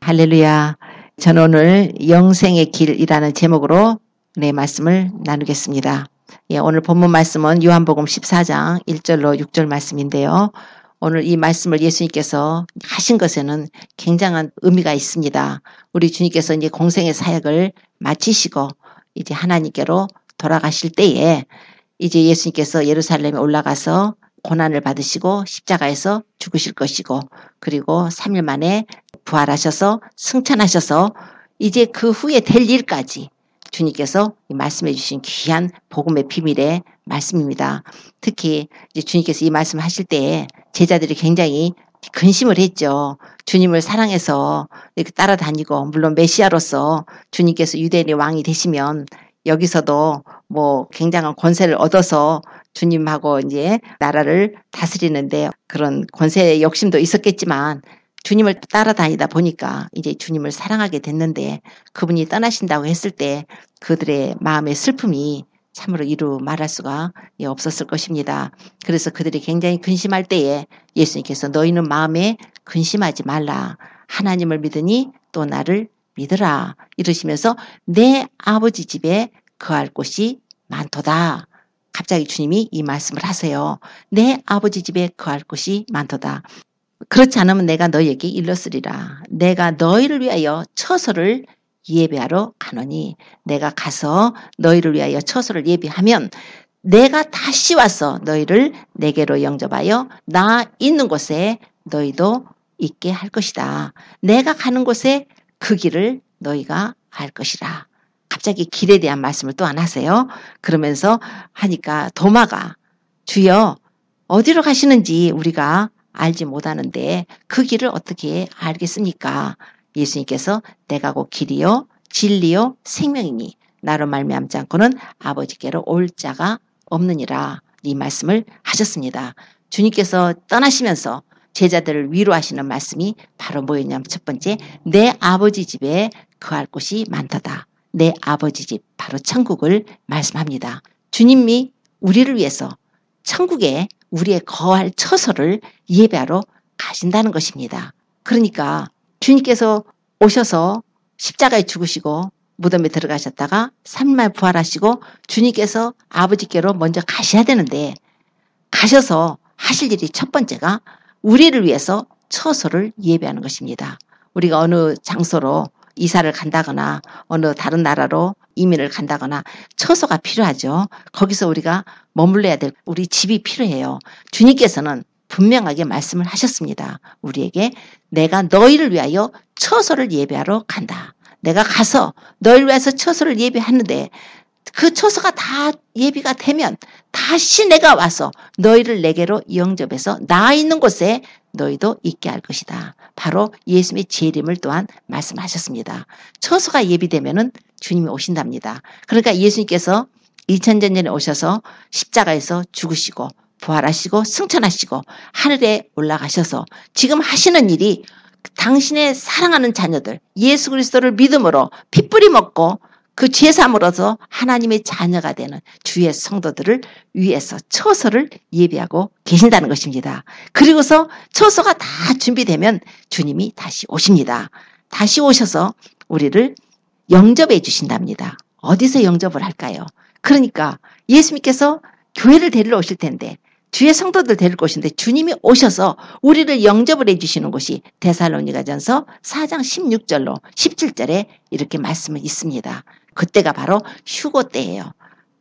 할렐루야. 저는 오늘 영생의 길이라는 제목으로 내 말씀을 나누겠습니다. 오늘 본문 말씀은 요한복음 14장 1절로 6절 말씀인데요. 오늘 이 말씀을 예수님께서 하신 것에는 굉장한 의미가 있습니다. 우리 주님께서 이제 공생의 사역을 마치시고 이제 하나님께로 돌아가실 때에 이제 예수님께서 예루살렘에 올라가서 고난을 받으시고 십자가에서 죽으실 것이고 그리고 3일 만에 부활하셔서 승천하셔서 이제 그 후에 될 일까지 주님께서 말씀해 주신 귀한 복음의 비밀의 말씀입니다. 특히 이제 주님께서 이 말씀을 하실 때에 제자들이 굉장히 근심을 했죠. 주님을 사랑해서 이렇게 따라다니고 물론 메시아로서 주님께서 유대인의 왕이 되시면 여기서도 뭐 굉장한 권세를 얻어서 주님하고 이제 나라를 다스리는데 그런 권세의 욕심도 있었겠지만 주님을 따라다니다 보니까 이제 주님을 사랑하게 됐는데 그분이 떠나신다고 했을 때 그들의 마음의 슬픔이 참으로 이루 말할 수가 없었을 것입니다. 그래서 그들이 굉장히 근심할 때에 예수님께서 너희는 마음에 근심하지 말라. 하나님을 믿으니 또 나를 믿으라. 이러시면서 내 아버지 집에 거할 곳이 많도다. 갑자기 주님이 이 말씀을 하세요. 내 아버지 집에 거할 곳이 많도다. 그렇지 않으면 내가 너희에게 일렀으리라. 내가 너희를 위하여 처소를 예비하러 가노니 내가 가서 너희를 위하여 처소를 예비하면 내가 다시 와서 너희를 내게로 영접하여 나 있는 곳에 너희도 있게 할 것이다. 내가 가는 곳에 그 길을 너희가 알 것이라. 갑자기 길에 대한 말씀을 또 안 하세요. 그러면서 하니까 도마가 주여 어디로 가시는지 우리가 알지 못하는데 그 길을 어떻게 알겠습니까? 예수님께서 내가 곧 길이요 진리요 생명이니 나로 말미암지 않고는 아버지께로 올 자가 없느니라. 이 말씀을 하셨습니다. 주님께서 떠나시면서 제자들을 위로하시는 말씀이 바로 뭐였냐면 첫 번째 내 아버지 집에 거할 곳이 많도다. 내 아버지 집 바로 천국을 말씀합니다. 주님이 우리를 위해서 천국에 우리의 거할 처소를 예배하러 가신다는 것입니다. 그러니까 주님께서 오셔서 십자가에 죽으시고 무덤에 들어가셨다가 3일 부활하시고 주님께서 아버지께로 먼저 가셔야 되는데 가셔서 하실 일이 첫 번째가 우리를 위해서 처소를 예배하는 것입니다. 우리가 어느 장소로 이사를 간다거나 어느 다른 나라로 이민을 간다거나 처소가 필요하죠. 거기서 우리가 머물러야 될 우리 집이 필요해요. 주님께서는 분명하게 말씀을 하셨습니다. 우리에게 내가 너희를 위하여 처소를 예배하러 간다. 내가 가서 너희를 위해서 처소를 예배하는데 그 처소가 다 예비가 되면 다시 내가 와서 너희를 내게로 영접해서 나 있는 곳에 너희도 있게 할 것이다. 바로 예수님의 재림을 또한 말씀하셨습니다. 처소가 예비되면은 주님이 오신답니다. 그러니까 예수님께서 2000년 전에 오셔서 십자가에서 죽으시고 부활하시고 승천하시고 하늘에 올라가셔서 지금 하시는 일이 당신의 사랑하는 자녀들 예수 그리스도를 믿음으로 핏뿌리 먹고 그 죄사함으로서 하나님의 자녀가 되는 주의 성도들을 위해서 처소를 예비하고 계신다는 것입니다. 그리고서 처소가 다 준비되면 주님이 다시 오십니다. 다시 오셔서 우리를 영접해 주신답니다. 어디서 영접을 할까요? 그러니까 예수님께서 교회를 데리러 오실 텐데 주의 성도들 데리러 오시는데 주님이 오셔서 우리를 영접을 해주시는 곳이 데살로니가전서 4장 16절로 17절에 이렇게 말씀이 있습니다. 그때가 바로 휴고 때예요.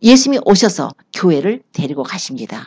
예수님이 오셔서 교회를 데리고 가십니다.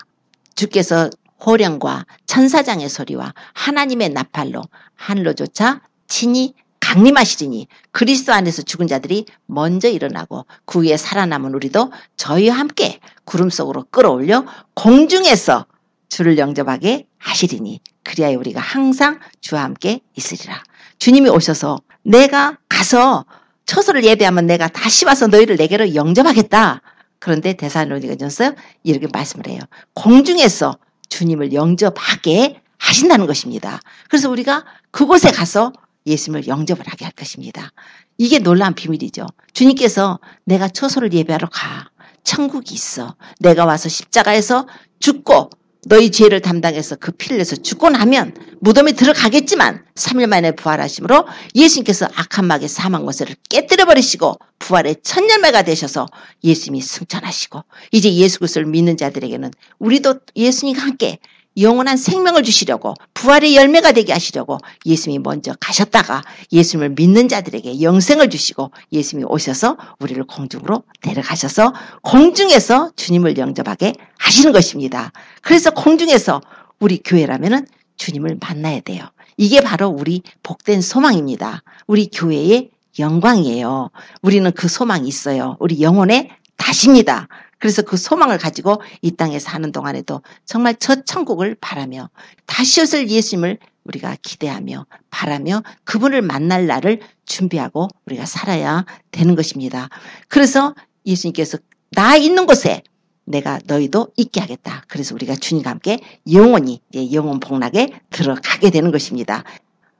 주께서 호령과 천사장의 소리와 하나님의 나팔로 하늘로조차 친히 강림하시리니 그리스도 안에서 죽은 자들이 먼저 일어나고 그 위에 살아남은 우리도 저희와 함께 구름 속으로 끌어올려 공중에서 주를 영접하게 하시리니 그리하여 우리가 항상 주와 함께 있으리라. 주님이 오셔서 내가 가서 처소를 예배하면 내가 다시 와서 너희를 내게로 영접하겠다. 그런데 데살로니가전서 이렇게 말씀을 해요. 공중에서 주님을 영접하게 하신다는 것입니다. 그래서 우리가 그곳에 가서 예수님을 영접을 하게 할 것입니다. 이게 놀라운 비밀이죠. 주님께서 내가 처소를 예배하러 가. 천국이 있어. 내가 와서 십자가에서 죽고 너희 죄를 담당해서 그 피를 내서 죽고 나면 무덤에 들어가겠지만 3일 만에 부활하심으로 예수님께서 악한 마귀의 사망 권세를 깨뜨려 버리시고 부활의 첫 열매가 되셔서 예수님이 승천하시고 이제 예수 그리스도를 믿는 자들에게는 우리도 예수님과 함께 영원한 생명을 주시려고 부활의 열매가 되게 하시려고 예수님이 먼저 가셨다가 예수님을 믿는 자들에게 영생을 주시고 예수님이 오셔서 우리를 공중으로 데려가셔서 공중에서 주님을 영접하게 하시는 것입니다. 그래서 공중에서 우리 교회라면은 주님을 만나야 돼요. 이게 바로 우리 복된 소망입니다. 우리 교회의 영광이에요. 우리는 그 소망이 있어요. 우리 영혼의 다십니다. 그래서 그 소망을 가지고 이 땅에 사는 동안에도 정말 첫 천국을 바라며 다시 오실 예수님을 우리가 기대하며 바라며 그분을 만날 날을 준비하고 우리가 살아야 되는 것입니다. 그래서 예수님께서 나 있는 곳에 내가 너희도 있게 하겠다. 그래서 우리가 주님과 함께 영원히 영원 복락에 들어가게 되는 것입니다.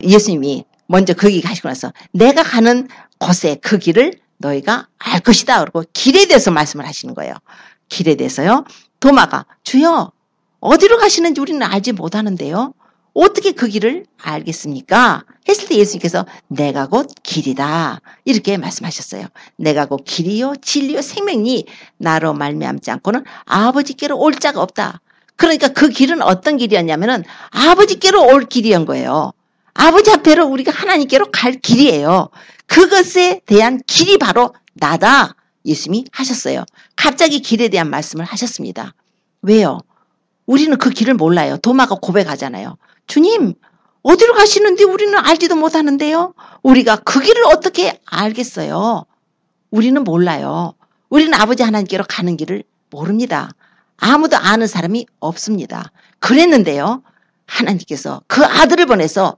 예수님이 먼저 거기 가시고 나서 내가 가는 곳에 그 길을 너희가 알 것이다. 그러고 길에 대해서 말씀을 하시는 거예요. 길에 대해서요. 도마가 주여 어디로 가시는지 우리는 알지 못하는데요. 어떻게 그 길을 알겠습니까? 했을 때 예수님께서 내가 곧 길이다. 이렇게 말씀하셨어요. 내가 곧 길이요 진리요 생명이 나로 말미암지 않고는 아버지께로 올 자가 없다. 그러니까 그 길은 어떤 길이었냐면은 아버지께로 올 길이었던 거예요. 아버지 앞에로 우리가 하나님께로 갈 길이에요. 그것에 대한 길이 바로 나다. 예수님이 하셨어요. 갑자기 길에 대한 말씀을 하셨습니다. 왜요? 우리는 그 길을 몰라요. 도마가 고백하잖아요. 주님, 어디로 가시는지 우리는 알지도 못하는데요. 우리가 그 길을 어떻게 알겠어요? 우리는 몰라요. 우리는 아버지 하나님께로 가는 길을 모릅니다. 아무도 아는 사람이 없습니다. 그랬는데요. 하나님께서 그 아들을 보내서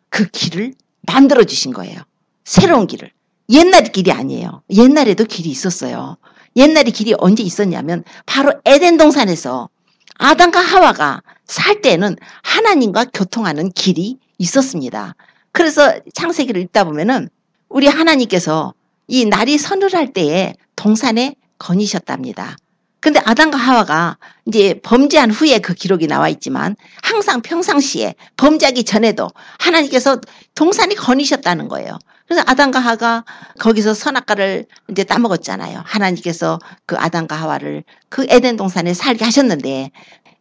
그 길을 만들어 주신 거예요. 새로운 길을. 옛날 길이 아니에요. 옛날에도 길이 있었어요. 옛날에 길이 언제 있었냐면 바로 에덴 동산에서 아담과 하와가 살 때는 하나님과 교통하는 길이 있었습니다. 그래서 창세기를 읽다 보면은 우리 하나님께서 이 날이 서늘할 때에 동산에 거니셨답니다. 근데 아담과 하와가 이제 범죄한 후에 그 기록이 나와 있지만 항상 평상시에 범죄하기 전에도 하나님께서 동산에 거니셨다는 거예요. 그래서 아담과 하와가 거기서 선악과를 이제 따먹었잖아요. 하나님께서 그 아담과 하와를 그 에덴 동산에 살게 하셨는데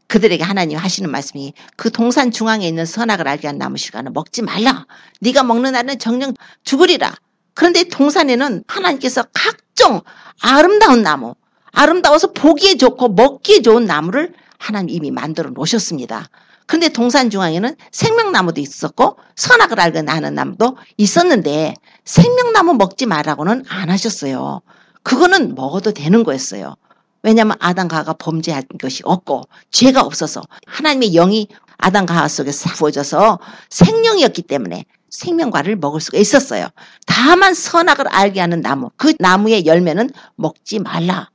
그들에게 하나님 하시는 말씀이 그 동산 중앙에 있는 선악을 알게 한 나무 실과는 먹지 말라. 네가 먹는 날은 정녕 죽으리라. 그런데 동산에는 하나님께서 각종 아름다운 나무, 아름다워서 보기에 좋고 먹기에 좋은 나무를 하나님 이미 만들어 놓으셨습니다. 그런데 동산 중앙에는 생명나무도 있었고 선악을 알게 나는 나무도 있었는데 생명나무 먹지 말라고는 안 하셨어요. 그거는 먹어도 되는 거였어요. 왜냐하면 아담과 하와가 범죄한 것이 없고 죄가 없어서 하나님의 영이 아담과 하와 속에서 부어져서 생명이었기 때문에 생명과를 먹을 수가 있었어요. 다만 선악을 알게 하는 나무, 그 나무의 열매는 먹지 말라.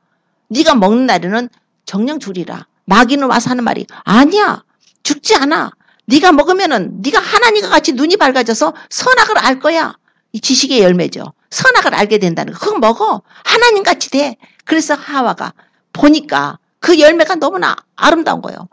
네가 먹는 날에는 정녕 죽으리라. 마귀는 와서 하는 말이 아니야. 죽지 않아. 네가 먹으면은 네가 하나님과 같이 눈이 밝아져서 선악을 알 거야. 이 지식의 열매죠. 선악을 알게 된다는 거. 그거 먹어. 하나님 같이 돼. 그래서 하와가 보니까 그 열매가 너무나 아름다운 거예요.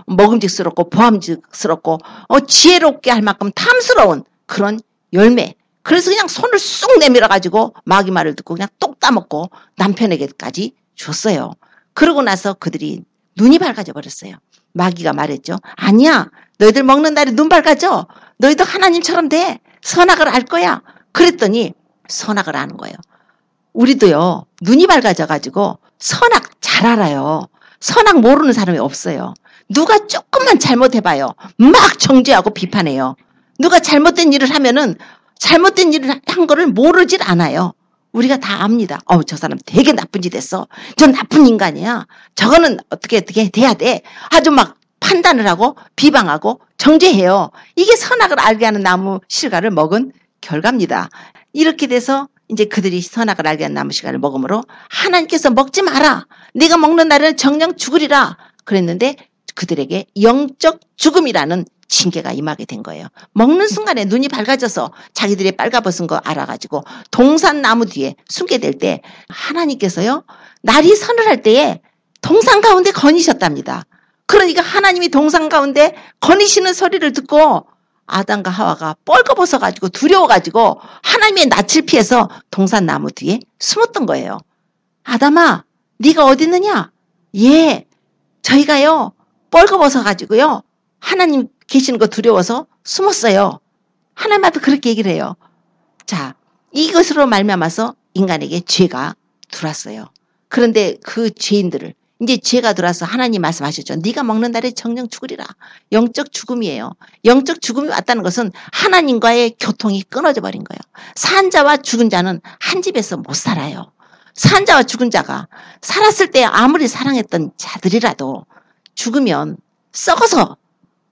먹음직스럽고 보암직스럽고 지혜롭게 할 만큼 탐스러운 그런 열매. 그래서 그냥 손을 쑥 내밀어 가지고 마귀 말을 듣고 그냥 똑 따먹고 남편에게까지 줬어요. 그러고 나서 그들이 눈이 밝아져 버렸어요. 마귀가 말했죠. 아니야. 너희들 먹는 날에 눈 밝아져. 너희도 하나님처럼 돼. 선악을 알 거야. 그랬더니 선악을 아는 거예요. 우리도요. 눈이 밝아져 가지고 선악 잘 알아요. 선악 모르는 사람이 없어요. 누가 조금만 잘못해봐요. 막 정죄하고 비판해요. 누가 잘못된 일을 하면은 잘못된 일을 한 거를 모르질 않아요. 우리가 다 압니다. 저 사람 되게 나쁜 짓 했어. 저 나쁜 인간이야. 저거는 어떻게 돼야 돼. 아주 막 판단을 하고 비방하고 정죄해요. 이게 선악을 알게 하는 나무 실과를 먹은 결과입니다. 이렇게 돼서 이제 그들이 선악을 알게 하는 나무 실과를 먹음으로 하나님께서 먹지 마라. 네가 먹는 날에는 정녕 죽으리라. 그랬는데 그들에게 영적 죽음이라는 징계가 임하게 된 거예요. 먹는 순간에 눈이 밝아져서 자기들이 빨가벗은 거 알아가지고 동산 나무 뒤에 숨게 될 때 하나님께서요. 날이 서늘할 때에 동산 가운데 거니셨답니다. 그러니까 하나님이 동산 가운데 거니시는 소리를 듣고 아담과 하와가 뻘거벗어가지고 두려워가지고 하나님의 낯을 피해서 동산 나무 뒤에 숨었던 거예요. 아담아, 네가 어디 있느냐? 예, 저희가요 뻘거벗어가지고요 하나님 계시는 거 두려워서 숨었어요. 하나님 앞에 그렇게 얘기를 해요. 자, 이것으로 말미암아서 인간에게 죄가 들어왔어요. 그런데 그 죄인들을 이제 죄가 들어와서 하나님 말씀하셨죠. 네가 먹는 날에 정령 죽으리라. 영적 죽음이에요. 영적 죽음이 왔다는 것은 하나님과의 교통이 끊어져 버린 거예요. 산 자와 죽은 자는 한 집에서 못 살아요. 산 자와 죽은 자가 살았을 때 아무리 사랑했던 자들이라도 죽으면 썩어서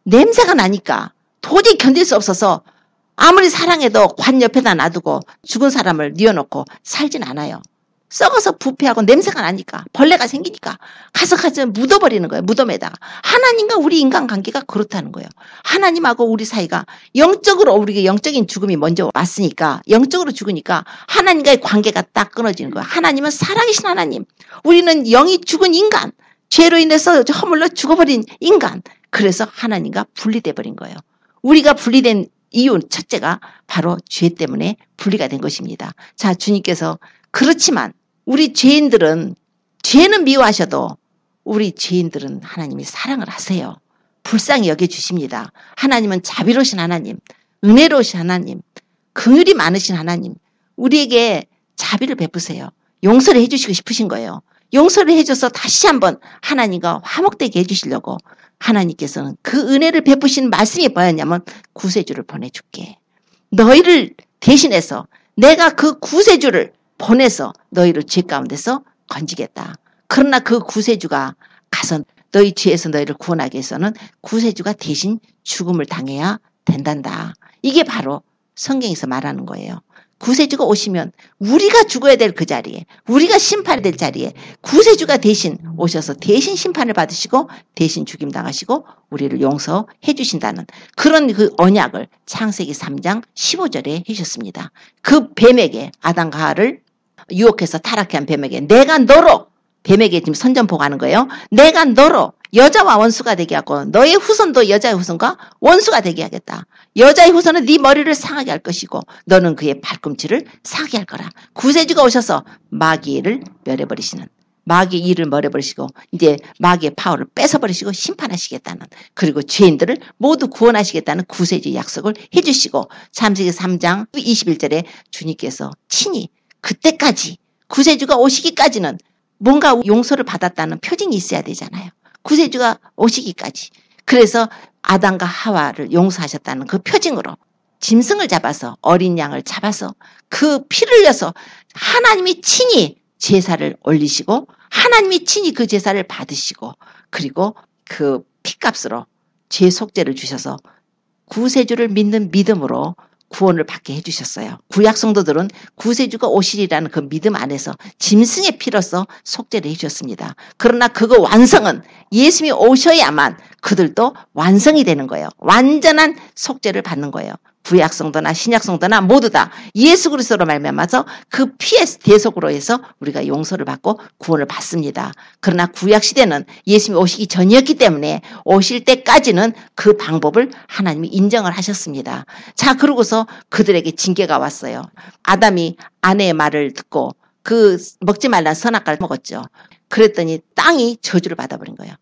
냄새가 나니까 도저히 견딜 수 없어서 아무리 사랑해도 관 옆에다 놔두고 죽은 사람을 뉘어놓고 살진 않아요. 썩어서 부패하고 냄새가 나니까 벌레가 생기니까 가서 묻어버리는 거예요. 무덤에다가. 하나님과 우리 인간관계가 그렇다는 거예요. 하나님하고 우리 사이가 영적으로 우리에게 영적인 죽음이 먼저 왔으니까 영적으로 죽으니까 하나님과의 관계가 딱 끊어지는 거예요. 하나님은 사랑이신 하나님. 우리는 영이 죽은 인간. 죄로 인해서 허물로 죽어버린 인간. 그래서 하나님과 분리돼 버린 거예요. 우리가 분리된 이유 첫째가 바로 죄 때문에 분리가 된 것입니다. 자, 주님께서 그렇지만 우리 죄인들은 죄는 미워하셔도 우리 죄인들은 하나님이 사랑을 하세요. 불쌍히 여겨주십니다. 하나님은 자비로우신 하나님, 은혜로우신 하나님, 긍휼이 많으신 하나님, 우리에게 자비를 베푸세요. 용서를 해주시고 싶으신 거예요. 용서를 해줘서 다시 한번 하나님과 화목되게 해주시려고 하나님께서는 그 은혜를 베푸신 말씀이 뭐였냐면 구세주를 보내줄게. 너희를 대신해서 내가 그 구세주를 보내서 너희를 죄 가운데서 건지겠다. 그러나 그 구세주가 가서 너희 죄에서 너희를 구원하기 위해서는 구세주가 대신 죽음을 당해야 된단다. 이게 바로 성경에서 말하는 거예요. 구세주가 오시면 우리가 죽어야 될 그 자리에, 우리가 심판이 될 자리에 구세주가 대신 오셔서 대신 심판을 받으시고 대신 죽임 당하시고 우리를 용서해 주신다는 그런 그 언약을 창세기 3장 15절에 해주셨습니다. 그 뱀에게 아담과 하와를 유혹해서 타락해 한 뱀에게 내가 너로, 뱀에게 지금 선전포고하는 거예요. 내가 너로 여자와 원수가 되게 하고 너의 후손도 여자의 후손과 원수가 되게 하겠다. 여자의 후손은 네 머리를 상하게 할 것이고 너는 그의 발꿈치를 상하게 할 거라. 구세주가 오셔서 마귀를 멸해버리시는, 마귀의 일을 멸해버리시고 이제 마귀의 파워를 뺏어버리시고 심판하시겠다는, 그리고 죄인들을 모두 구원하시겠다는 구세주의 약속을 해주시고 창세기 3장 21절에 주님께서 친히 그때까지 구세주가 오시기까지는 뭔가 용서를 받았다는 표징이 있어야 되잖아요. 구세주가 오시기까지. 그래서 아담과 하와를 용서하셨다는 그 표징으로 짐승을 잡아서, 어린 양을 잡아서 그 피를 흘려서 하나님이 친히 제사를 올리시고 하나님이 친히 그 제사를 받으시고 그리고 그 피값으로 죄 속죄를 주셔서 구세주를 믿는 믿음으로 구원을 받게 해주셨어요. 구약 성도들은 구세주가 오시리라는 그 믿음 안에서 짐승의 피로서 속죄를 해주셨습니다. 그러나 그거 완성은 예수님이 오셔야만 그들도 완성이 되는 거예요. 완전한 속죄를 받는 거예요. 구약 성도나 신약 성도나 모두 다 예수 그리스도로 말미암아서 그 피의 대속으로 해서 우리가 용서를 받고 구원을 받습니다. 그러나 구약 시대는 예수님이 오시기 전이었기 때문에 오실 때까지는 그 방법을 하나님이 인정을 하셨습니다. 자, 그러고서 그들에게 징계가 왔어요. 아담이 아내의 말을 듣고 그 먹지 말라는 선악과를 먹었죠. 그랬더니 땅이 저주를 받아버린 거예요.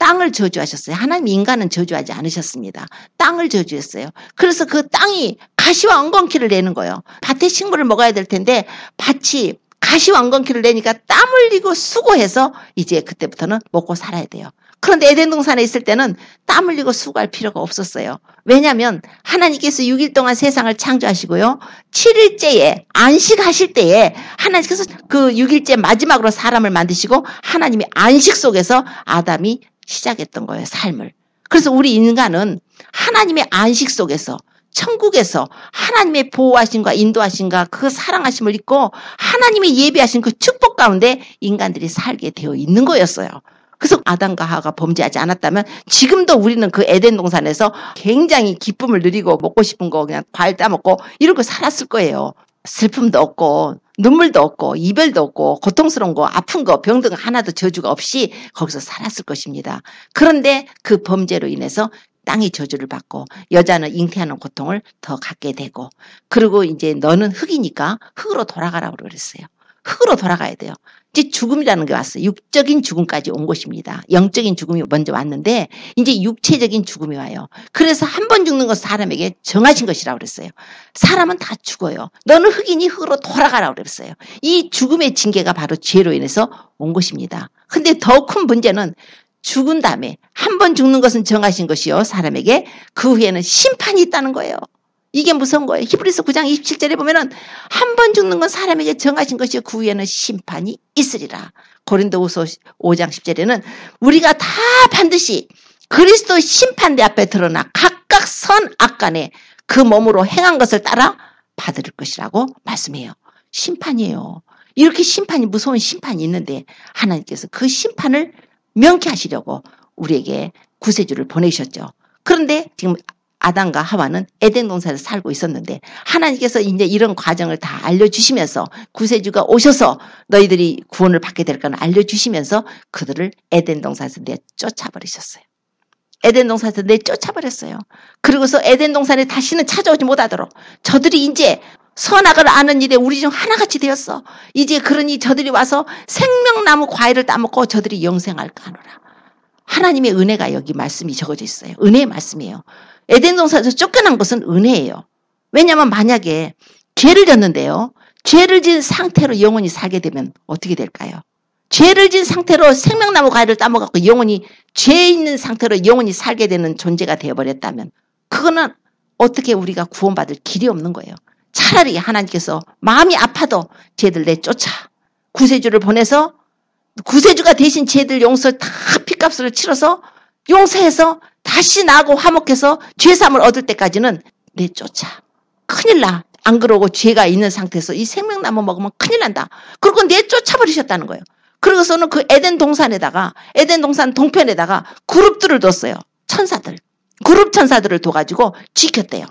땅을 저주하셨어요. 하나님 인간은 저주하지 않으셨습니다. 땅을 저주했어요. 그래서 그 땅이 가시와 엉겅퀴를 내는 거예요. 밭에 식물을 먹어야 될 텐데 밭이 가시와 엉겅퀴를 내니까 땀 흘리고 수고해서 이제 그때부터는 먹고 살아야 돼요. 그런데 에덴 동산에 있을 때는 땀 흘리고 수고할 필요가 없었어요. 왜냐하면 하나님께서 6일 동안 세상을 창조하시고요. 7일째에 안식하실 때에 하나님께서 그 6일째 마지막으로 사람을 만드시고 하나님이 안식 속에서 아담이 시작했던 거예요, 삶을. 그래서 우리 인간은 하나님의 안식 속에서 천국에서 하나님의 보호하심과 인도하심과 그 사랑하심을 잊고 하나님의 예비하신 그 축복 가운데 인간들이 살게 되어 있는 거였어요. 그래서 아담과 하와가 범죄하지 않았다면 지금도 우리는 그 에덴 동산에서 굉장히 기쁨을 누리고 먹고 싶은 거 그냥 과일 따먹고 이러고 살았을 거예요. 슬픔도 없고 눈물도 없고 이별도 없고 고통스러운 거 아픈 거 병든 거 하나도 저주가 없이 거기서 살았을 것입니다. 그런데 그 범죄로 인해서 땅이 저주를 받고 여자는 잉태하는 고통을 더 갖게 되고 그리고 이제 너는 흙이니까 흙으로 돌아가라고 그랬어요. 흙으로 돌아가야 돼요. 이제 죽음이라는 게 왔어요. 육적인 죽음까지 온 것입니다. 영적인 죽음이 먼저 왔는데 이제 육체적인 죽음이 와요. 그래서 한 번 죽는 것은 사람에게 정하신 것이라고 그랬어요. 사람은 다 죽어요. 너는 흙이니 흙으로 돌아가라고 그랬어요. 이 죽음의 징계가 바로 죄로 인해서 온 것입니다. 근데 더 큰 문제는 죽은 다음에 한 번 죽는 것은 정하신 것이요. 사람에게 그 후에는 심판이 있다는 거예요. 이게 무서운 거예요. 히브리서 9장 27절에 보면은 한 번 죽는 건 사람에게 정하신 것이요. 그 후에는 심판이 있으리라. 고린도후서 5장 10절에는 우리가 다 반드시 그리스도 심판대 앞에 드러나 각각 선 악간에 그 몸으로 행한 것을 따라 받을 것이라고 말씀해요. 심판이에요. 이렇게 심판이 무서운 심판이 있는데 하나님께서 그 심판을 명쾌하시려고 우리에게 구세주를 보내셨죠. 그런데 지금 아담과 하와는 에덴 동산에서 살고 있었는데 하나님께서 이제 이런 과정을 다 알려주시면서 구세주가 오셔서 너희들이 구원을 받게 될 걸 알려주시면서 그들을 에덴 동산에서 내쫓아버리셨어요. 에덴 동산에서 내쫓아버렸어요. 그리고서 에덴 동산에 다시는 찾아오지 못하도록 저들이 이제 선악을 아는 일에 우리 중 하나같이 되었어. 이제 그러니 저들이 와서 생명나무 과일을 따먹고 저들이 영생할까 하노라. 하나님의 은혜가 여기 말씀이 적어져 있어요. 은혜의 말씀이에요. 에덴 동산에서 쫓겨난 것은 은혜예요. 왜냐하면 만약에 죄를 졌는데요. 죄를 진 상태로 영원히 살게 되면 어떻게 될까요? 죄를 진 상태로 생명나무 과일을 따먹고 영원히 죄 있는 상태로 영원히 살게 되는 존재가 되어버렸다면 그거는 어떻게 우리가 구원받을 길이 없는 거예요. 차라리 하나님께서 마음이 아파도 쟤들 내쫓아 구세주를 보내서 구세주가 대신 쟤들 용서 다 피값을 치러서 용서해서 다시 나하고 화목해서 죄사함을 얻을 때까지는 내쫓아. 큰일 나. 안 그러고 죄가 있는 상태에서 이 생명나무 먹으면 큰일 난다. 그리고 내쫓아버리셨다는 거예요. 그러고서는 그 에덴 동산에다가 에덴 동산 동편에다가 그룹들을 뒀어요. 천사들. 그룹 천사들을 둬가지고 지켰대요.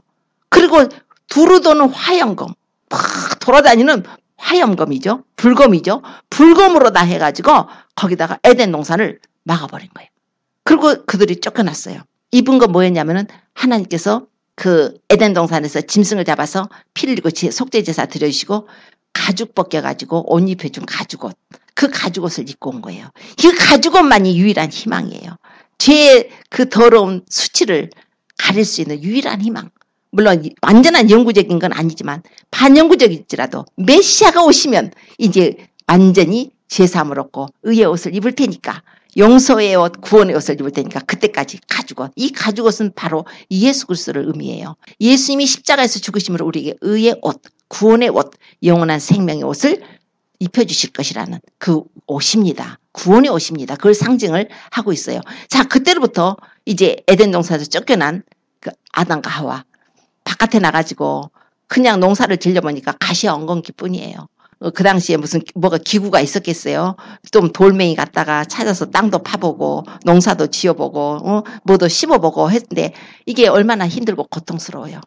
그리고 두루 도는 화염검. 막 돌아다니는 화염검이죠. 불검이죠. 불검으로 다 해가지고 거기다가 에덴 동산을 막아버린 거예요. 그리고 그들이 쫓겨났어요. 입은 건 뭐였냐면은 하나님께서 그 에덴 동산에서 짐승을 잡아서 피 흘리고 속죄제사 드려주시고 가죽 벗겨가지고 옷 입혀준 가죽옷. 그 가죽옷을 입고 온 거예요. 이 가죽옷만이 유일한 희망이에요. 죄의 그 더러운 수치를 가릴 수 있는 유일한 희망. 물론 완전한 영구적인 건 아니지만 반영구적일지라도 메시아가 오시면 이제 완전히 죄사함을 얻고 의의 옷을 입을 테니까 용서의 옷, 구원의 옷을 입을 테니까 그때까지 가죽옷. 이 가죽옷은 바로 예수 그리스도를 의미해요. 예수님이 십자가에서 죽으심으로 우리에게 의의 옷, 구원의 옷, 영원한 생명의 옷을 입혀주실 것이라는 그 옷입니다. 구원의 옷입니다. 그걸 상징을 하고 있어요. 자, 그때로부터 이제 에덴 동산에서 쫓겨난 그 아담과 하와 바깥에 나가지고 그냥 농사를 질려보니까 가시와 엉겅퀴뿐이에요. 그 당시에 무슨 뭐가 기구가 있었겠어요. 좀 돌멩이 갖다가 찾아서 땅도 파보고 농사도 지어보고 뭐도 심어보고 했는데 이게 얼마나 힘들고 고통스러워요.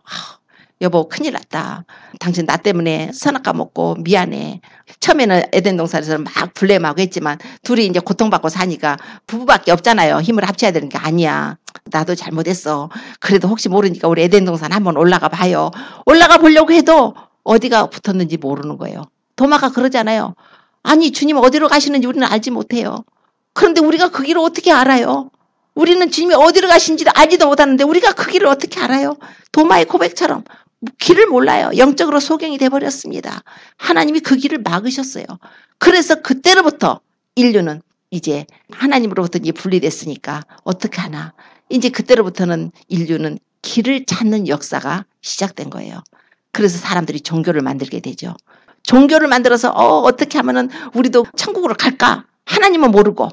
여보 큰일 났다. 당신 나 때문에 선악과 먹고 미안해. 처음에는 에덴 동산에서 막 블레임하고 했지만 둘이 이제 고통받고 사니까 부부밖에 없잖아요. 힘을 합쳐야 되는 게 아니야. 나도 잘못했어. 그래도 혹시 모르니까 우리 에덴 동산 한번 올라가 봐요. 올라가 보려고 해도 어디가 붙었는지 모르는 거예요. 도마가 그러잖아요. 아니 주님 어디로 가시는지 우리는 알지 못해요. 그런데 우리가 그 길을 어떻게 알아요? 우리는 주님이 어디로 가신지도 알지도 못하는데 우리가 그 길을 어떻게 알아요? 도마의 고백처럼 길을 몰라요. 영적으로 소경이 돼버렸습니다. 하나님이 그 길을 막으셨어요. 그래서 그때로부터 인류는 이제 하나님으로부터 이제 분리됐으니까 어떻게 하나. 이제 그때로부터는 인류는 길을 찾는 역사가 시작된 거예요. 그래서 사람들이 종교를 만들게 되죠. 종교를 만들어서 어떻게 하면은 우리도 천국으로 갈까? 하나님은 모르고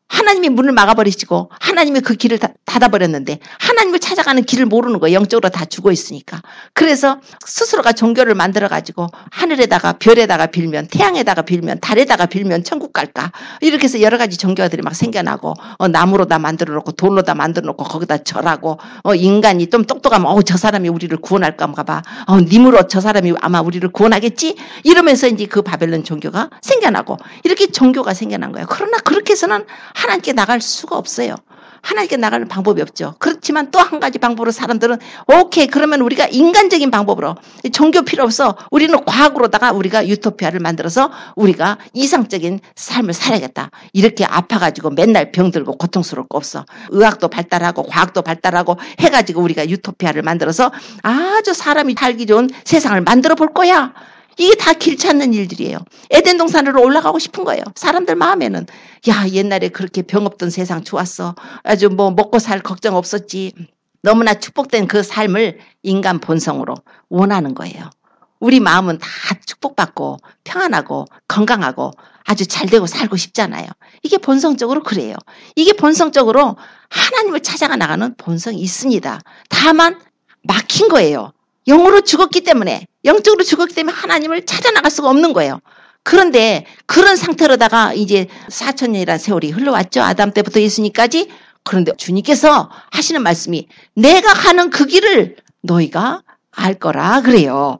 하나님이 문을 막아버리시고 하나님이 그 길을 닫아버렸는데 하나님을 찾아가는 길을 모르는 거예요. 영적으로 다 죽어 있으니까. 그래서 스스로가 종교를 만들어가지고 하늘에다가 별에다가 빌면, 태양에다가 빌면, 달에다가 빌면 천국 갈까, 이렇게 해서 여러 가지 종교들이 막 생겨나고, 나무로 다 만들어 놓고 돌로 다 만들어 놓고 거기다 절하고, 인간이 좀 똑똑하면 저 사람이 우리를 구원할까 봐, 님으로 저 사람이 아마 우리를 구원하겠지, 이러면서 이제 그 바벨론 종교가 생겨나고, 이렇게 종교가 생겨난 거예요. 그러나 그렇게 해서는 하나님께 나갈 수가 없어요. 하나님께 나가는 방법이 없죠. 그렇지만 또 한 가지 방법으로 사람들은 오케이, 그러면 우리가 인간적인 방법으로, 종교 필요 없어, 우리는 과학으로다가 우리가 유토피아를 만들어서 우리가 이상적인 삶을 살아야겠다, 이렇게 아파가지고 맨날 병들고 고통스러울 거 없어, 의학도 발달하고 과학도 발달하고 해가지고 우리가 유토피아를 만들어서 아주 사람이 살기 좋은 세상을 만들어 볼 거야. 이게 다 길 찾는 일들이에요. 에덴 동산으로 올라가고 싶은 거예요. 사람들 마음에는 야, 옛날에 그렇게 병 없던 세상 좋았어, 아주 뭐 먹고 살 걱정 없었지, 너무나 축복된 그 삶을 인간 본성으로 원하는 거예요. 우리 마음은 다 축복받고 평안하고 건강하고 아주 잘되고 살고 싶잖아요. 이게 본성적으로 그래요. 이게 본성적으로 하나님을 찾아가 나가는 본성이 있습니다. 다만 막힌 거예요. 영으로 죽었기 때문에, 영적으로 죽었기 때문에 하나님을 찾아 나갈 수가 없는 거예요. 그런데 그런 상태로다가 이제 4,000년이라는 세월이 흘러왔죠. 아담 때부터 예수님까지. 그런데 주님께서 하시는 말씀이 내가 가는 그 길을 너희가 알 거라 그래요.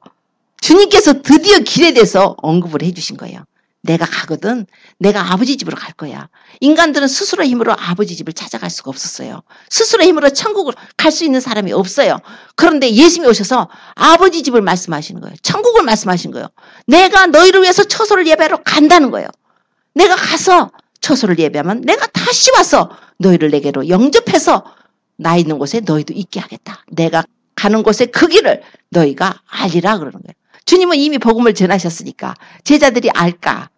주님께서 드디어 길에 대해서 언급을 해주신 거예요. 내가 가거든, 내가 아버지 집으로 갈 거야. 인간들은 스스로의 힘으로 아버지 집을 찾아갈 수가 없었어요. 스스로의 힘으로 천국을 갈 수 있는 사람이 없어요. 그런데 예수님이 오셔서 아버지 집을 말씀하시는 거예요. 천국을 말씀하신 거예요. 내가 너희를 위해서 처소를 예배하러 간다는 거예요. 내가 가서 처소를 예배하면 내가 다시 와서 너희를 내게로 영접해서 나 있는 곳에 너희도 있게 하겠다. 내가 가는 곳에 그 길을 너희가 알리라 그러는 거예요. 주님은 이미 복음을 전하셨으니까 제자들이 알까?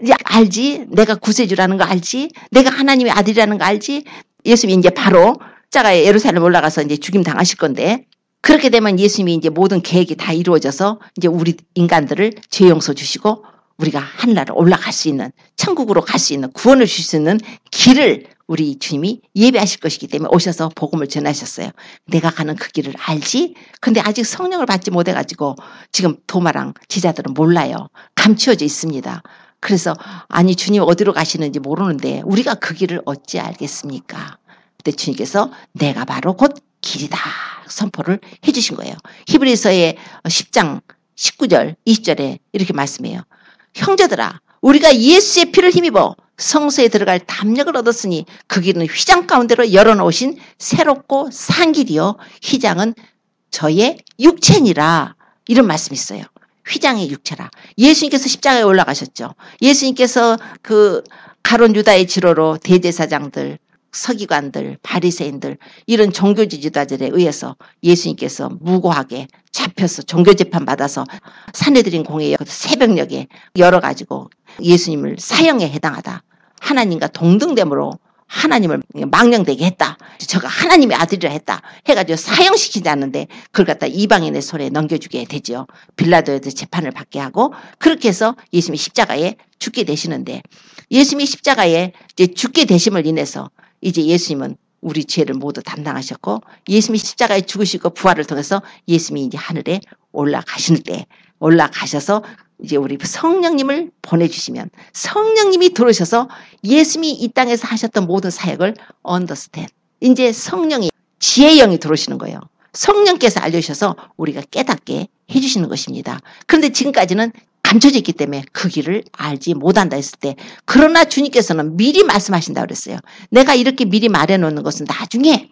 이제 알지? 내가 구세주라는 거 알지? 내가 하나님의 아들이라는 거 알지? 예수님이 이제 바로 십자가에 예루살렘 올라가서 이제 죽임 당하실 건데, 그렇게 되면 예수님이 이제 모든 계획이 다 이루어져서 이제 우리 인간들을 죄 용서 주시고 우리가 하늘나라로 올라갈 수 있는, 천국으로 갈 수 있는, 구원을 주실 수 있는 길을 우리 주님이 예배하실 것이기 때문에 오셔서 복음을 전하셨어요. 내가 가는 그 길을 알지? 근데 아직 성령을 받지 못해가지고 지금 도마랑 제자들은 몰라요. 감추어져 있습니다. 그래서 아니, 주님 어디로 가시는지 모르는데 우리가 그 길을 어찌 알겠습니까? 그때 주님께서 내가 바로 곧 길이다 선포를 해주신 거예요. 히브리서의 10장 19절 20절에 이렇게 말씀해요. 형제들아, 우리가 예수의 피를 힘입어 성소에 들어갈 담력을 얻었으니 그 길은 휘장 가운데로 열어놓으신 새롭고 산 길이요 휘장은 저의 육체니라, 이런 말씀이 있어요. 휘장의 육체라. 예수님께서 십자가에 올라가셨죠. 예수님께서 그 가룟 유다의 지로로 대제사장들, 서기관들, 바리새인들, 이런 종교 지도자들에 의해서 예수님께서 무고하게 잡혀서 종교재판 받아서 산헤드린 공회에 새벽녘에 열어가지고 예수님을 사형에 해당하다, 하나님과 동등됨으로 하나님을 망령되게 했다, 저가 하나님의 아들이라 했다 해가지고 사형시키지 않는데 그걸 갖다 이방인의 손에 넘겨주게 되죠. 빌라도에도 재판을 받게 하고, 그렇게 해서 예수님이 십자가에 죽게 되시는데, 예수님이 십자가에 이제 죽게 되심을 인해서 이제 예수님은 우리 죄를 모두 담당하셨고, 예수님이 십자가에 죽으시고 부활을 통해서 예수님이 이제 하늘에 올라가실 때, 올라가셔서 이제 우리 성령님을 보내주시면 성령님이 들어오셔서 예수님이 이 땅에서 하셨던 모든 사역을 understand, 이제 성령이, 지혜의 영이 들어오시는 거예요. 성령께서 알려주셔서 우리가 깨닫게 해주시는 것입니다. 그런데 지금까지는 감춰져 있기 때문에 그 길을 알지 못한다 했을 때, 그러나 주님께서는 미리 말씀하신다 그랬어요. 내가 이렇게 미리 말해놓는 것은 나중에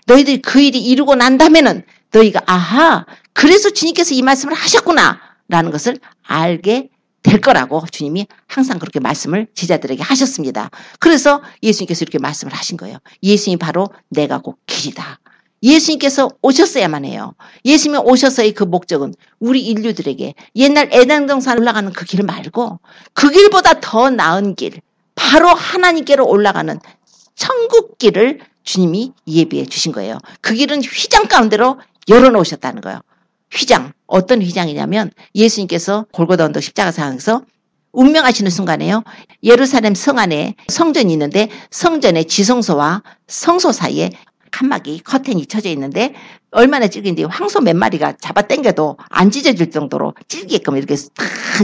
너희들이 그 일이 이루고 난 다음에는 너희가 아하, 그래서 주님께서 이 말씀을 하셨구나 라는 것을 알게 될 거라고 주님이 항상 그렇게 말씀을 제자들에게 하셨습니다. 그래서 예수님께서 이렇게 말씀을 하신 거예요. 예수님이 바로 내가 곧 길이다. 예수님께서 오셨어야만 해요. 예수님이 오셔서의 그 목적은 우리 인류들에게 옛날 에덴 동산 올라가는 그 길 말고 그 길보다 더 나은 길, 바로 하나님께로 올라가는 천국 길을 주님이 예비해 주신 거예요. 그 길은 휘장 가운데로 열어놓으셨다는 거예요. 휘장, 어떤 휘장이냐면 예수님께서 골고다 언덕 십자가 상에서 운명하시는 순간에요. 예루살렘 성 안에 성전이 있는데 성전의 지성소와 성소 사이에 칸막이 커튼이 쳐져 있는데 얼마나 찔긴지 황소 몇 마리가 잡아 당겨도 안 찢어질 정도로 찔게끔 이렇게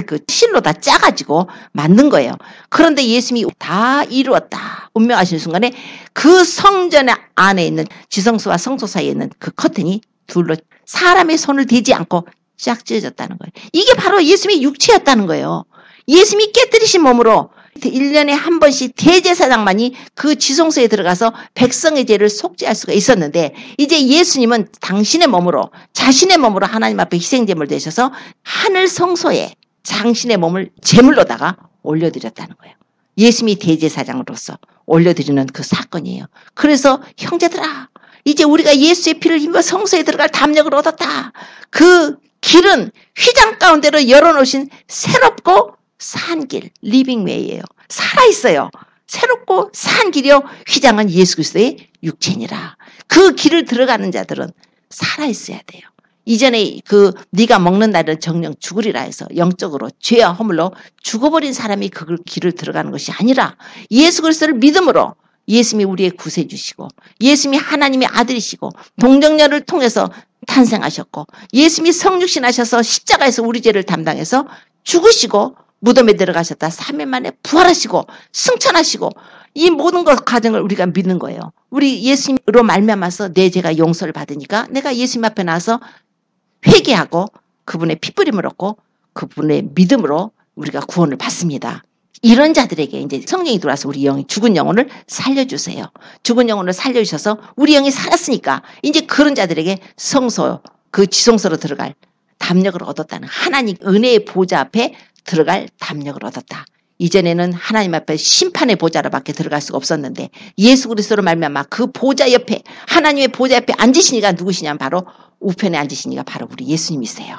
그 실로 다 짜가지고 만든 거예요. 그런데 예수님이 다 이루었다 운명하시는 순간에 그 성전 안에 있는 지성소와 성소 사이에 있는 그 커튼이 둘로 사람의 손을 대지 않고 쫙 찢어졌다는 거예요. 이게 바로 예수님의 육체였다는 거예요. 예수님이 깨뜨리신 몸으로 1년에 한 번씩 대제사장만이 그 지성소에 들어가서 백성의 죄를 속죄할 수가 있었는데 이제 예수님은 당신의 몸으로 자신의 몸으로 하나님 앞에 희생제물 되셔서 하늘 성소에 당신의 몸을 제물로다가 올려드렸다는 거예요. 예수님이 대제사장으로서 올려드리는 그 사건이에요. 그래서 형제들아 이제 우리가 예수의 피를 힘입어 성소에 들어갈 담력을 얻었다. 그 길은 휘장 가운데로 열어놓으신 새롭고 산 길, 리빙 웨이예요. 살아있어요. 새롭고 산 길이요. 휘장은 예수 그리스도의 육체니라. 그 길을 들어가는 자들은 살아있어야 돼요. 이전에 그 네가 먹는 날은 정령 죽으리라 해서 영적으로 죄와 허물로 죽어버린 사람이 그 길을 들어가는 것이 아니라 예수 그리스도를 믿음으로 예수님이 우리의 구세주시고 예수님이 하나님의 아들이시고 동정녀를 통해서 탄생하셨고 예수님이 성육신 하셔서 십자가에서 우리 죄를 담당해서 죽으시고 무덤에 들어가셨다 3일 만에 부활하시고 승천하시고 이 모든 것 과정을 우리가 믿는 거예요. 우리 예수님으로 말미암아서 내 죄가 용서를 받으니까 내가 예수님 앞에 나와서 회개하고 그분의 핏부림을 얻고 그분의 믿음으로 우리가 구원을 받습니다. 이런 자들에게 이제 성령이 들어와서 우리 영이 죽은 영혼을 살려주세요. 죽은 영혼을 살려주셔서 우리 영이 살았으니까 이제 그런 자들에게 성소 그 지성소로 들어갈 담력을 얻었다는 하나님 은혜의 보좌 앞에 들어갈 담력을 얻었다. 이전에는 하나님 앞에 심판의 보좌로 밖에 들어갈 수가 없었는데 예수 그리스도로 말미암아 그 보좌 옆에 하나님의 보좌 옆에 앉으시니까 누구시냐면 바로 우편에 앉으시니까 바로 우리 예수님이세요.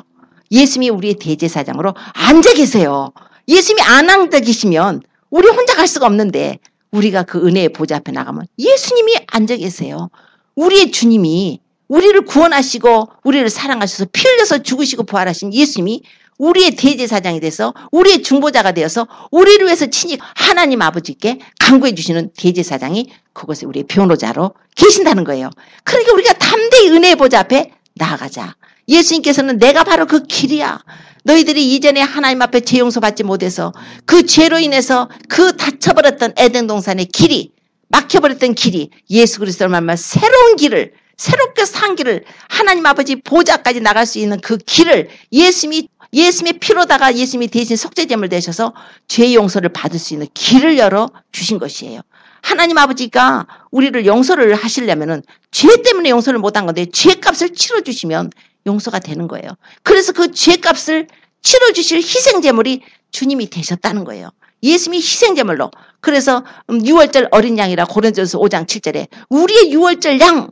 예수님이 우리의 대제사장으로 앉아 계세요. 예수님이 안 앉아 계시면 우리 혼자 갈 수가 없는데 우리가 그 은혜의 보좌 앞에 나가면 예수님이 앉아 계세요. 우리의 주님이 우리를 구원하시고 우리를 사랑하셔서 피 흘려서 죽으시고 부활하신 예수님이 우리의 대제사장이 돼서 우리의 중보자가 되어서 우리를 위해서 친히 하나님 아버지께 간구해 주시는 대제사장이 그곳에 우리의 변호자로 계신다는 거예요. 그러니까 우리가 담대히 은혜의 보좌 앞에 나아가자. 예수님께서는 내가 바로 그 길이야. 너희들이 이전에 하나님 앞에 죄 용서받지 못해서 그 죄로 인해서 그 닫혀버렸던 에덴 동산의 길이 막혀버렸던 길이 예수 그리스도를 만나 새로운 길을 새롭게 산 길을 하나님 아버지 보좌까지 나갈 수 있는 그 길을 예수님의 피로다가 예수님이 대신 속죄제물 되셔서 죄 용서를 받을 수 있는 길을 열어 주신 것이에요. 하나님 아버지가 우리를 용서를 하시려면은 죄 때문에 용서를 못한 건데 죄값을 치러주시면 용서가 되는 거예요. 그래서 그 죄값을 치러주실 희생제물이 주님이 되셨다는 거예요. 예수님이 희생제물로. 그래서 6월절 어린 양이라 고린도전서 5장 7절에 우리의 6월절 양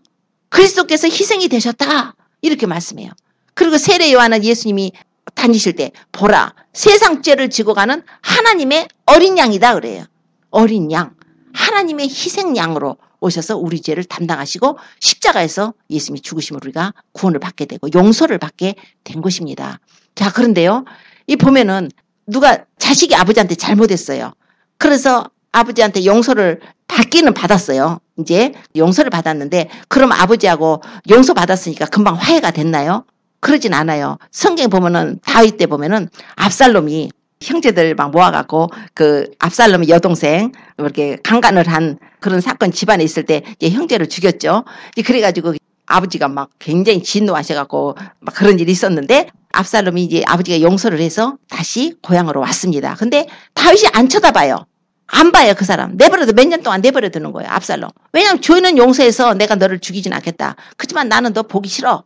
그리스도께서 희생이 되셨다 이렇게 말씀해요. 그리고 세례 요한은 예수님이 다니실 때 보라 세상 죄를 지고 가는 하나님의 어린 양이다 그래요. 어린 양 하나님의 희생양으로 오셔서 우리 죄를 담당하시고 십자가에서 예수님이 죽으심으로 우리가 구원을 받게 되고 용서를 받게 된 것입니다. 자 그런데요 이 보면은 누가 자식이 아버지한테 잘못했어요. 그래서 아버지한테 용서를 받기는 받았어요. 이제 용서를 받았는데 그럼 아버지하고 용서 받았으니까 금방 화해가 됐나요? 그러진 않아요. 성경에 보면은 다윗 때 보면은 압살롬이 형제들 막 모아갖고 그 압살롬의 여동생 이렇게 강간을 한 그런 사건 집안에 있을 때 이제 형제를 죽였죠. 그래가지고 아버지가 막 굉장히 진노하셔갖고 막 그런 일이 있었는데 압살롬이 이제 아버지가 용서를 해서 다시 고향으로 왔습니다. 근데 다윗이 안 쳐다봐요. 안 봐요 그 사람. 내버려둬 몇 년 동안 내버려 두는 거예요 압살롬. 왜냐하면 죄는 용서해서 내가 너를 죽이진 않겠다. 그렇지만 나는 너 보기 싫어.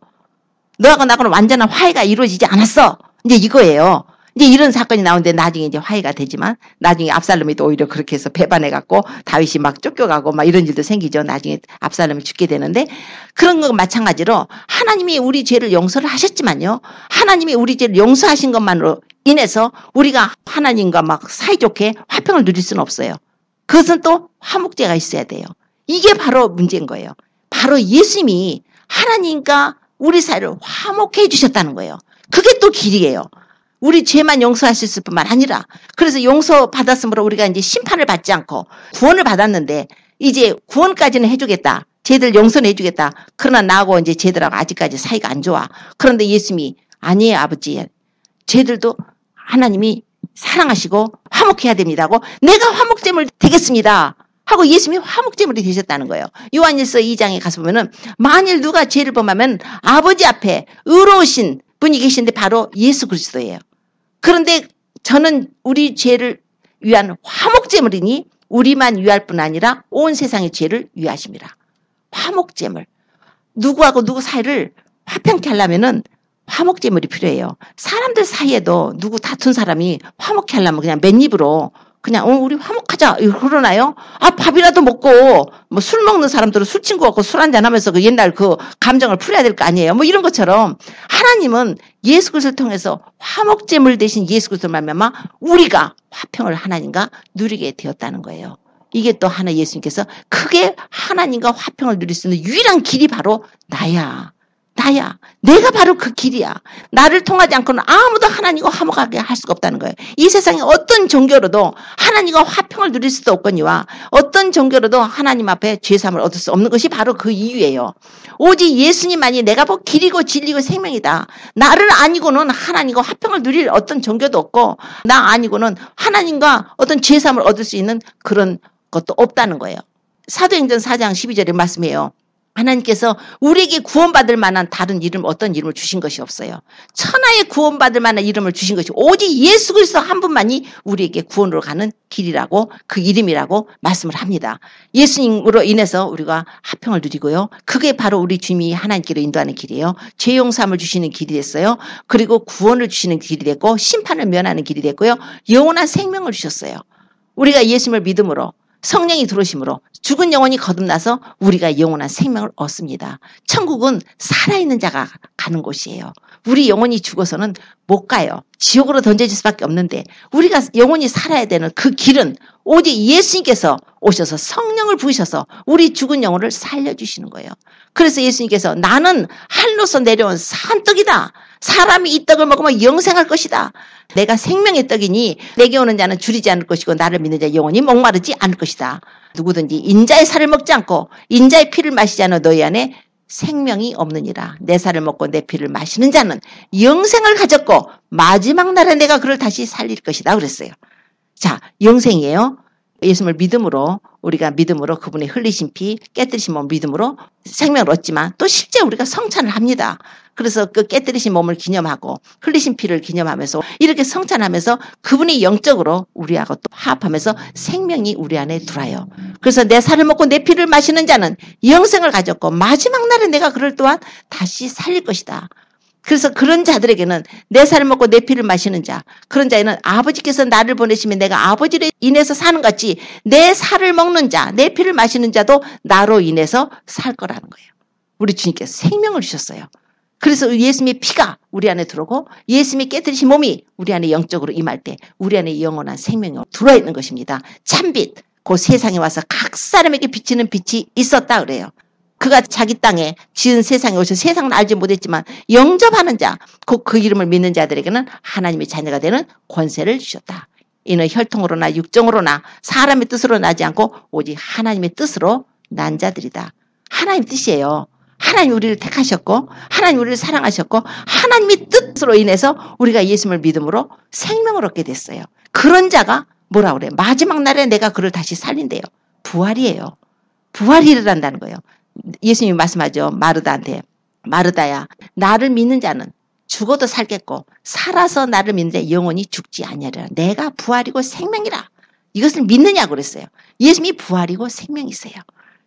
너하고 나하고는 완전한 화해가 이루어지지 않았어. 이제 이거예요. 이제 이런 사건이 나오는데 나중에 이제 화해가 되지만 나중에 압살롬이 또 오히려 그렇게 해서 배반해갖고 다윗이 막 쫓겨가고 막 이런 일도 생기죠. 나중에 압살롬이 죽게 되는데 그런 거 마찬가지로 하나님이 우리 죄를 용서를 하셨지만요. 하나님이 우리 죄를 용서하신 것만으로 인해서 우리가 하나님과 막 사이좋게 화평을 누릴 수는 없어요. 그것은 또 화목제가 있어야 돼요. 이게 바로 문제인 거예요. 바로 예수님이 하나님과 우리 사이를 화목해 주셨다는 거예요. 그게 또 길이에요. 우리 죄만 용서하셨을 뿐만 아니라 그래서 용서 받았으므로 우리가 이제 심판을 받지 않고 구원을 받았는데 이제 구원까지는 해주겠다. 쟤들 용서는 해주겠다. 그러나 나하고 이제 쟤들하고 아직까지 사이가 안 좋아. 그런데 예수님이 아니에요, 아버지. 쟤들도 하나님이 사랑하시고 화목해야 됩니다고 내가 화목제물 되겠습니다. 하고 예수님이 화목제물이 되셨다는 거예요. 요한일서 2장에 가서 보면은 만일 누가 죄를 범하면 아버지 앞에 의로우신 분이 계신데 바로 예수 그리스도예요. 그런데 저는 우리 죄를 위한 화목제물이니 우리만 위할 뿐 아니라 온 세상의 죄를 위하십니다. 화목제물. 누구하고 누구 사이를 화평케 하려면은 화목제물이 필요해요. 사람들 사이에도 누구 다툰 사람이 화목케 하려면 그냥 맨입으로 그냥 우리 화목하자 그러나요? 밥이라도 먹고 뭐 술 먹는 사람들은 술 친구 갖고 술 한잔하면서 그 옛날 그 감정을 풀어야 될 거 아니에요. 뭐 이런 것처럼 하나님은 예수 그리스도를 통해서 화목제물 대신 예수 그리스도를 말미암아 우리가 화평을 하나님과 누리게 되었다는 거예요. 이게 또 하나 예수님께서 크게 하나님과 화평을 누릴 수 있는 유일한 길이 바로 나야. 내가 바로 그 길이야. 나를 통하지 않고는 아무도 하나님과 화목하게 할 수가 없다는 거예요. 이 세상에 어떤 종교로도 하나님과 화평을 누릴 수도 없거니와 어떤 종교로도 하나님 앞에 죄사함을 얻을 수 없는 것이 바로 그 이유예요. 오직 예수님만이 내가 뭐 길이고 진리고 생명이다. 나를 아니고는 하나님과 화평을 누릴 어떤 종교도 없고 나 아니고는 하나님과 어떤 죄사함을 얻을 수 있는 그런 것도 없다는 거예요. 사도행전 4장 12절에 말씀해요. 하나님께서 우리에게 구원받을 만한 다른 이름 어떤 이름을 주신 것이 없어요. 천하에 구원받을 만한 이름을 주신 것이 오직 예수 그리스도 한 분만이 우리에게 구원으로 가는 길이라고 그 이름이라고 말씀을 합니다. 예수님으로 인해서 우리가 화평을 누리고요. 그게 바로 우리 주님이 하나님께로 인도하는 길이에요. 죄 용서함을 주시는 길이 됐어요. 그리고 구원을 주시는 길이 됐고 심판을 면하는 길이 됐고요. 영원한 생명을 주셨어요. 우리가 예수님을 믿음으로 성령이 들어오심으로 죽은 영혼이 거듭나서 우리가 영원한 생명을 얻습니다. 천국은 살아있는 자가 가는 곳이에요. 우리 영혼이 죽어서는 못 가요. 지옥으로 던져질 수밖에 없는데 우리가 영혼이 살아야 되는 그 길은 오직 예수님께서 오셔서 성령을 부으셔서 우리 죽은 영혼을 살려주시는 거예요. 그래서 예수님께서 나는 하늘로서 내려온 산떡이다. 사람이 이 떡을 먹으면 영생할 것이다. 내가 생명의 떡이니 내게 오는 자는 줄이지 않을 것이고 나를 믿는 자 영혼이 목마르지 않을 것이다. 누구든지 인자의 살을 먹지 않고 인자의 피를 마시지 않아 너희 안에 생명이 없느니라. 내 살을 먹고 내 피를 마시는 자는 영생을 가졌고 마지막 날에 내가 그를 다시 살릴 것이다 그랬어요. 자, 영생이에요. 예수님을 믿음으로 우리가 믿음으로 그분의 흘리신 피 깨뜨리신 몸 믿음으로 생명을 얻지만 또 실제 우리가 성찬을 합니다. 그래서 그 깨뜨리신 몸을 기념하고 흘리신 피를 기념하면서 이렇게 성찬하면서 그분이 영적으로 우리하고 또 화합하면서 생명이 우리 안에 들어와요. 그래서 내 살을 먹고 내 피를 마시는 자는 영생을 가졌고 마지막 날에 내가 그를 또한 다시 살릴 것이다. 그래서 그런 자들에게는 내 살을 먹고 내 피를 마시는 자, 그런 자에는 아버지께서 나를 보내시면 내가 아버지로 인해서 사는 것 같이 내 살을 먹는 자, 내 피를 마시는 자도 나로 인해서 살 거라는 거예요. 우리 주님께서 생명을 주셨어요. 그래서 예수님의 피가 우리 안에 들어오고 예수님이 깨뜨리신 몸이 우리 안에 영적으로 임할 때 우리 안에 영원한 생명이 들어와 있는 것입니다. 참빛, 그 세상에 와서 각 사람에게 비치는 빛이 있었다 그래요. 그가 자기 땅에 지은 세상에 오셔서 세상은 알지 못했지만 영접하는 자, 곧 그 이름을 믿는 자들에게는 하나님의 자녀가 되는 권세를 주셨다. 이는 혈통으로나 육정으로나 사람의 뜻으로 나지 않고 오직 하나님의 뜻으로 난 자들이다. 하나님의 뜻이에요. 하나님 우리를 택하셨고 하나님 우리를 사랑하셨고 하나님의 뜻으로 인해서 우리가 예수님을 믿음으로 생명을 얻게 됐어요. 그런 자가 뭐라 그래요? 마지막 날에 내가 그를 다시 살린대요. 부활이에요. 부활이 일어난다는 거예요. 예수님이 말씀하죠. 마르다한테. 마르다야, 나를 믿는 자는 죽어도 살겠고 살아서 나를 믿는 자 영원히 죽지 아니하리라. 내가 부활이고 생명이라. 이것을 믿느냐고 그랬어요. 예수님이 부활이고 생명이세요.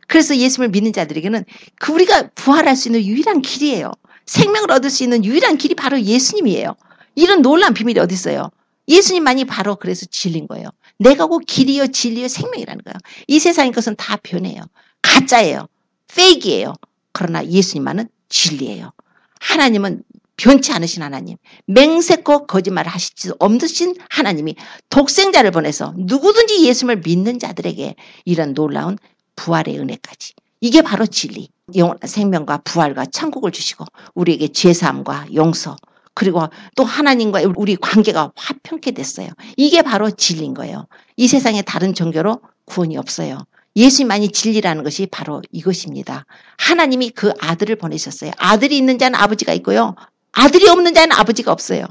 그래서 예수님을 믿는 자들에게는 우리가 부활할 수 있는 유일한 길이에요. 생명을 얻을 수 있는 유일한 길이 바로 예수님이에요. 이런 놀라운 비밀이 어디 있어요? 예수님만이 바로 그래서 진리인 거예요. 내가 곧 길이요 진리요 생명이라는 거예요. 이 세상의 것은 다 변해요. 가짜예요. 페이크예요. 그러나 예수님만은 진리예요. 하나님은 변치 않으신 하나님, 맹세코 거짓말을 하시지 없으신 하나님이 독생자를 보내서 누구든지 예수님을 믿는 자들에게 이런 놀라운 부활의 은혜까지. 이게 바로 진리. 영원한 생명과 부활과 천국을 주시고 우리에게 죄사함과 용서 그리고 또 하나님과 우리 관계가 화평케 됐어요. 이게 바로 진리인 거예요. 이 세상에 다른 종교로 구원이 없어요. 예수님만이 진리라는 것이 바로 이것입니다. 하나님이 그 아들을 보내셨어요. 아들이 있는 자는 아버지가 있고요. 아들이 없는 자는 아버지가 없어요.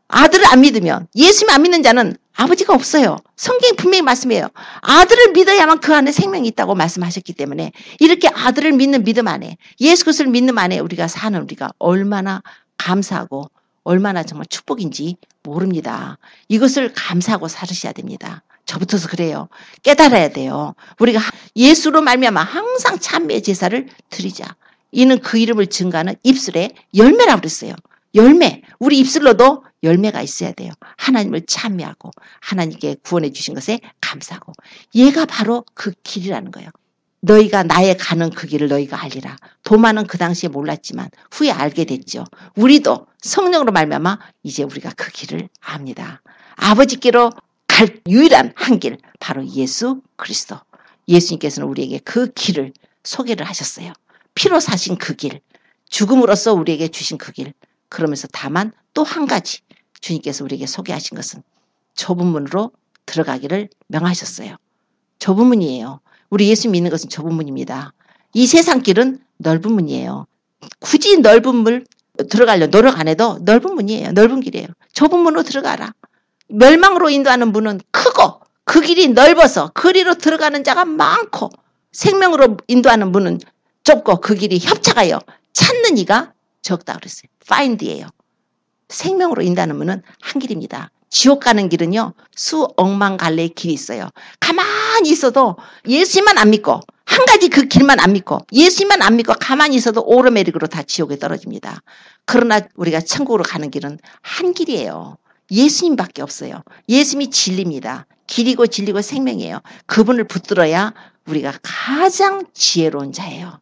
아들을 안 믿으면, 예수님 안 믿는 자는 아버지가 없어요. 성경이 분명히 말씀해요. 아들을 믿어야만 그 안에 생명이 있다고 말씀하셨기 때문에 이렇게 아들을 믿는 믿음 안에, 예수 그리스도를 믿는 안에 우리가 사는 우리가 얼마나 감사하고 얼마나 정말 축복인지 모릅니다. 이것을 감사하고 살으셔야 됩니다. 저부터서 그래요. 깨달아야 돼요. 우리가 예수로 말미암아 항상 찬미의 제사를 드리자. 이는 그 이름을 증거하는 입술의 열매라고 그랬어요. 열매. 우리 입술로도 열매가 있어야 돼요. 하나님을 찬미하고 하나님께 구원해 주신 것에 감사하고. 얘가 바로 그 길이라는 거예요. 너희가 나의 가는 그 길을 너희가 알리라. 도마는 그 당시에 몰랐지만 후에 알게 됐죠. 우리도 성령으로 말미암아 이제 우리가 그 길을 압니다. 아버지께로 갈 유일한 한 길, 바로 예수 그리스도. 예수님께서는 우리에게 그 길을 소개를 하셨어요. 피로 사신 그 길, 죽음으로써 우리에게 주신 그 길. 그러면서 다만 또 한 가지 주님께서 우리에게 소개하신 것은 좁은 문으로 들어가기를 명하셨어요. 좁은 문이에요. 우리 예수 믿는 것은 좁은 문입니다. 이 세상 길은 넓은 문이에요. 굳이 넓은 문 들어가려 노력 안 해도 넓은 문이에요. 넓은 길이에요. 좁은 문으로 들어가라. 멸망으로 인도하는 문은 크고 그 길이 넓어서 그 길로 들어가는 자가 많고, 생명으로 인도하는 문은 좁고 그 길이 협착하여 찾는 이가 적다 그랬어요. find예요. 생명으로 인도하는 문은 한 길입니다. 지옥 가는 길은요, 수억만 갈래의 길이 있어요. 가만히 있어도 예수님만 안 믿고, 한 가지 그 길만 안 믿고, 예수님만 안 믿고 가만히 있어도 오르메릭으로 다 지옥에 떨어집니다. 그러나 우리가 천국으로 가는 길은 한 길이에요. 예수님밖에 없어요. 예수님이 진리입니다. 길이고 진리고 생명이에요. 그분을 붙들어야 우리가 가장 지혜로운 자예요.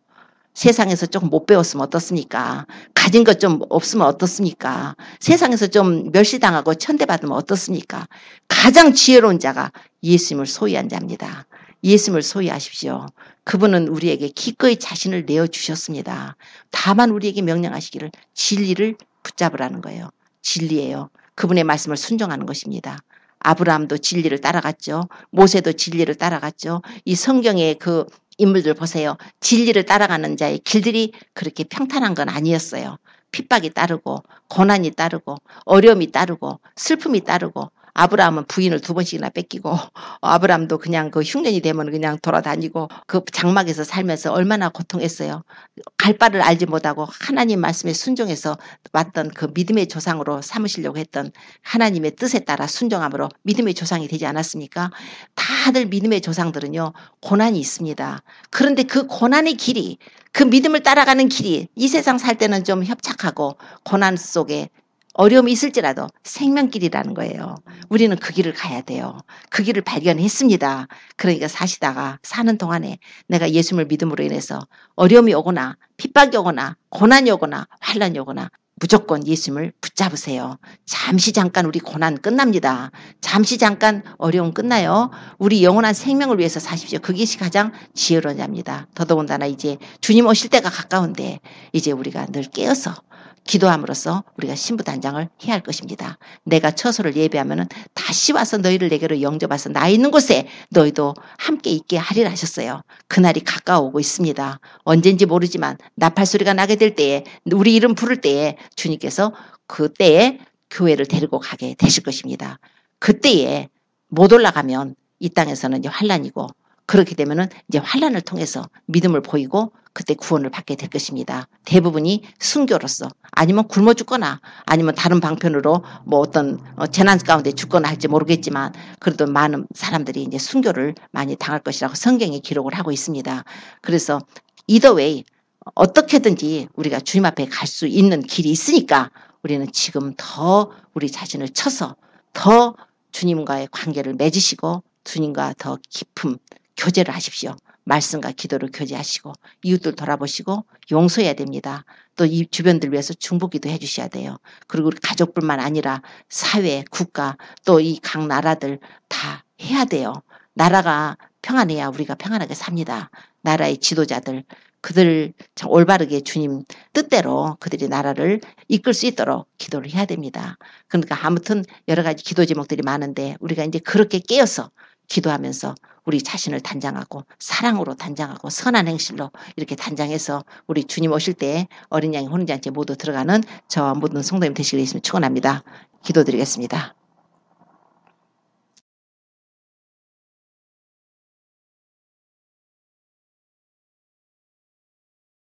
세상에서 조금 못 배웠으면 어떻습니까? 가진 것 좀 없으면 어떻습니까? 세상에서 좀 멸시당하고 천대받으면 어떻습니까? 가장 지혜로운 자가 예수님을 소유한 자입니다. 예수님을 소유하십시오. 그분은 우리에게 기꺼이 자신을 내어주셨습니다. 다만 우리에게 명령하시기를 진리를 붙잡으라는 거예요. 진리예요. 그분의 말씀을 순종하는 것입니다. 아브라함도 진리를 따라갔죠. 모세도 진리를 따라갔죠. 이 성경의 그 인물들 보세요. 진리를 따라가는 자의 길들이 그렇게 평탄한 건 아니었어요. 핍박이 따르고 고난이 따르고 어려움이 따르고 슬픔이 따르고, 아브라함은 부인을 2번씩이나 뺏기고, 아브라함도 그냥 그 흉년이 되면 그냥 돌아다니고 그 장막에서 살면서 얼마나 고통했어요. 갈 바를 알지 못하고 하나님 말씀에 순종해서 왔던 그 믿음의 조상으로 삼으시려고 했던 하나님의 뜻에 따라 순종함으로 믿음의 조상이 되지 않았습니까? 다들 믿음의 조상들은요, 고난이 있습니다. 그런데 그 고난의 길이, 그 믿음을 따라가는 길이 이 세상 살 때는 좀 협착하고 고난 속에 어려움이 있을지라도 생명길이라는 거예요. 우리는 그 길을 가야 돼요. 그 길을 발견했습니다. 그러니까 사시다가 사는 동안에 내가 예수님을 믿음으로 인해서 어려움이 오거나 핍박이 오거나 고난이 오거나 환난이 오거나 무조건 예수님을 붙잡으세요. 잠시 잠깐 우리 고난 끝납니다. 잠시 잠깐 어려움 끝나요. 우리 영원한 생명을 위해서 사십시오. 그것이 가장 지혜로운 자입니다. 더더군다나 이제 주님 오실 때가 가까운데 이제 우리가 늘 깨어서 기도함으로써 우리가 신부단장을 해야 할 것입니다. 내가 처소를 예배하면 다시 와서 너희를 내게로 영접해서 나 있는 곳에 너희도 함께 있게 하리라 하셨어요. 그날이 가까워오고 있습니다. 언젠지 모르지만 나팔소리가 나게 될 때에, 우리 이름 부를 때에 주님께서 그때에 교회를 데리고 가게 되실 것입니다. 그때에 못 올라가면 이 땅에서는 이제 환난이고, 그렇게 되면은 이제 환난을 통해서 믿음을 보이고 그때 구원을 받게 될 것입니다. 대부분이 순교로서, 아니면 굶어 죽거나 아니면 다른 방편으로 뭐 어떤 재난 가운데 죽거나 할지 모르겠지만, 그래도 많은 사람들이 이제 순교를 많이 당할 것이라고 성경에 기록을 하고 있습니다. 그래서 either way 어떻게든지 우리가 주님 앞에 갈 수 있는 길이 있으니까 우리는 지금 더 우리 자신을 쳐서 더 주님과의 관계를 맺으시고 주님과 더 깊은 교제를 하십시오. 말씀과 기도를 교제하시고 이웃들 돌아보시고 용서해야 됩니다. 또 이 주변들 위해서 중보기도 해주셔야 돼요. 그리고 우리 가족뿐만 아니라 사회, 국가, 또 이 각 나라들 다 해야 돼요. 나라가 평안해야 우리가 평안하게 삽니다. 나라의 지도자들, 그들 참 올바르게 주님 뜻대로 그들이 나라를 이끌 수 있도록 기도를 해야 됩니다. 그러니까 아무튼 여러 가지 기도 제목들이 많은데 우리가 이제 그렇게 깨어서 기도하면서 우리 자신을 단장하고 사랑으로 단장하고 선한 행실로 이렇게 단장해서 우리 주님 오실 때 어린 양의 혼인잔치에 모두 들어가는 저와 모든 성도님 되시길 예수님 축원합니다. 기도드리겠습니다.